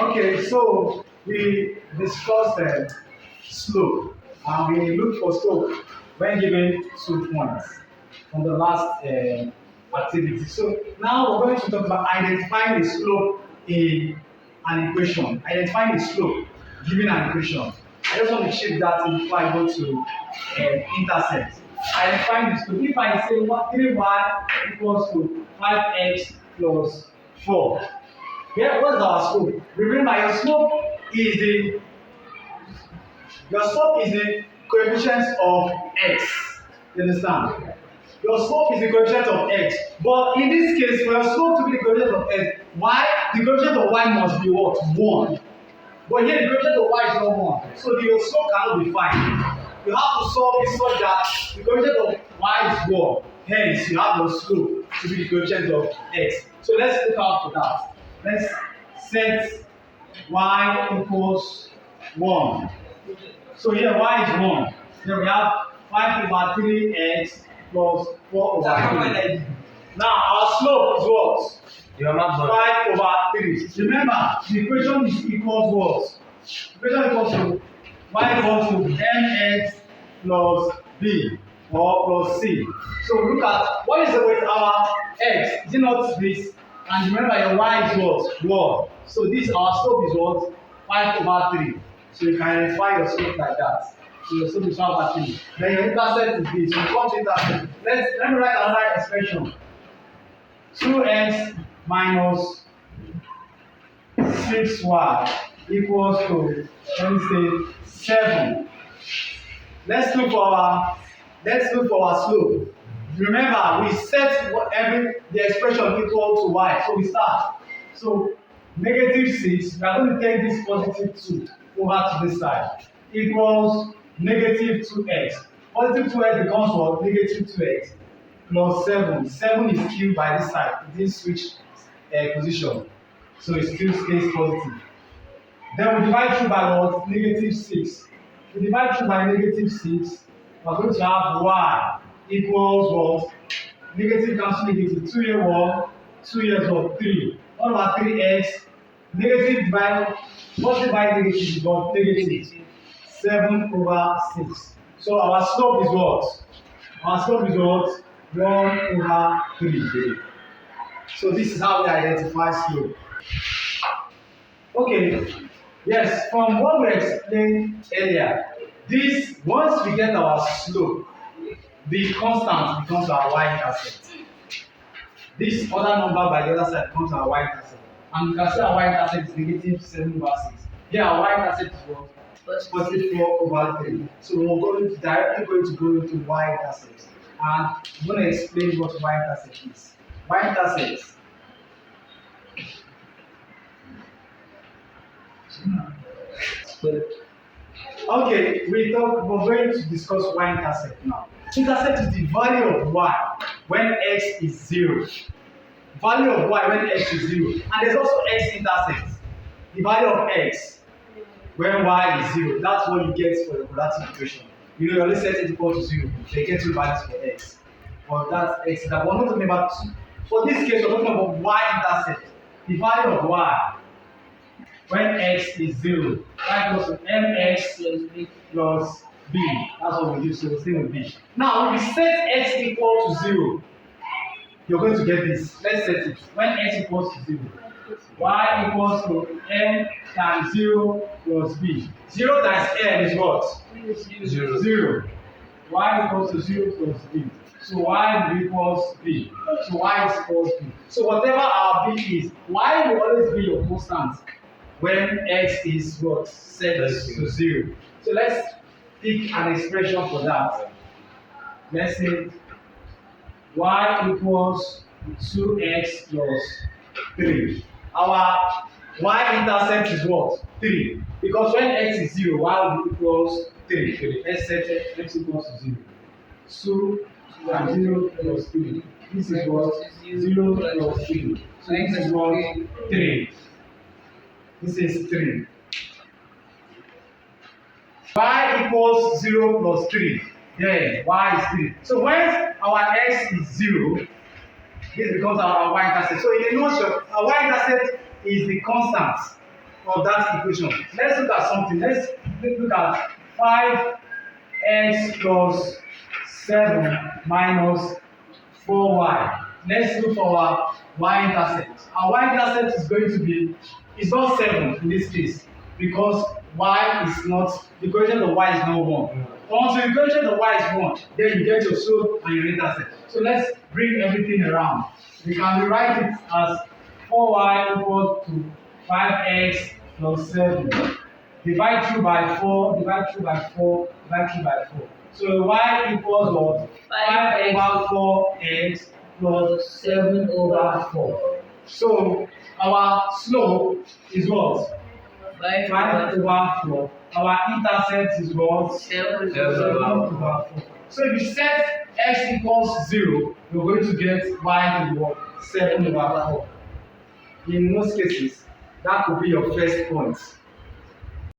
Okay, so we discussed slope and we looked for slope when given 2 points from the last activity. So now we're going to talk about identifying the slope in an equation. Identifying the slope given an equation. I just want to check that before I go to intercept. Identifying the slope. If I say 3y equals to 5x plus 4. Yeah, what's our slope? Remember, your slope is the coefficient of x. You understand? Your slope is the coefficient of x. But in this case, for your slope to be the coefficient of x, the coefficient of y must be what? 1. But here the coefficient of y is not 1. So your slope cannot be 5. You have to solve it such that the coefficient of y is 1. Hence, you have your slope to be the coefficient of x. So let's look out for that. Let's set y equals 1. So here y is 1. Then we have 5 over 3x plus 4 over 3. Now our slope is what? 5 over 3. Remember, the equation is equals what? The equation equals to y equals to mx plus b or plus c. So look at what is the weight of our x? Is it not this? And remember your y is what? 1. So this our slope is what? 5 over 3. So you can identify your slope like that. So your slope is 5 over 3. Then your intercept is this. So you come to intercept. Let me write another expression. 2x minus 6y equals to, let me say, 7. Let's look for our slope. Remember, we set the expression equal to y. So we start. So negative 6, we are going to take this positive 2 over to this side. Equals negative 2x. Positive 2x becomes what? Negative 2x plus 7. 7 is cubed by this side. It didn't switch position. So it still stays positive. Then we divide through by what? Negative 6. We divide through by negative 6. We are going to have y equals what? Negative cancel negative. 2 here 1. 2 here what? 3. 1 over 3x. Negative divide. Positive by negative is what? Negative. 7 over 6. So our slope is what? Our slope is what? 1 over 3. So this is how we identify slope. Okay. Yes, from what we explained earlier, once we get our slope, the constant becomes our y-intercept. This other number by the other side becomes our y-intercept. And you can see our y-intercept is negative 7 over 6. Here our y-intercept is what? Positive 4 over 3. So we're directly going to go into y-intercept. And I'm going to explain what y-intercept is. Y-intercept. Okay, we're going to discuss y-intercept now. Intercept is the value of y when x is 0. Value of y when x is 0. And there's also x-intercept. The value of x when y is 0. That's what you get for the quadratic equation. You always set it equal to 0. They get 2 values for x. But that's x. But we're not talking about, for this case, we're talking about y-intercept. The value of y when x is 0. Y equals to mx plus b. That's what we do. So we'll stay with b. Now, when we set x equal to 0, you're going to get this. Let's set it. When x equals to 0, y equals to m times 0 plus b. 0 times m is what? 0. Y equals to 0 plus b. So y equals b. So y is equals b. So whatever our b is, y will always be your constant when x is what? Set to 0. So let's pick an expression for that. Let's say y equals 2x plus 3. Our y-intercept is what? 3. Because when x is 0, y will be equals 3. Let's set x equals to 0. So 0 plus 3. This is what? 0 plus 3. So x is what? 3. This is 3. Y equals 0 plus 3. Then y is 3. So when our x is 0, this becomes our y-intercept. So in a nutshell, our y-intercept is the constant of that equation. Let's look at something. Let's look at 5x plus 7 minus 4y. Let's look for our y-intercept. Our y-intercept is going to be, it's not 7 in this case, because y is not, the equation of y is not 1. Once the equation of y is 1, then you get your slope and your intercept. So let's bring everything around. We can rewrite it as 4y equals to 5x plus 7. Divide through by 4, divide through by 4, divide through by 4. So y equals what? 5 over 4x plus 7 over 4. So our slope is what? 5 over 4. Our intercept is what? 7 over 4. So if you set x equals 0, you're going to get y to what? 7 over 4. In most cases, that could be your first point.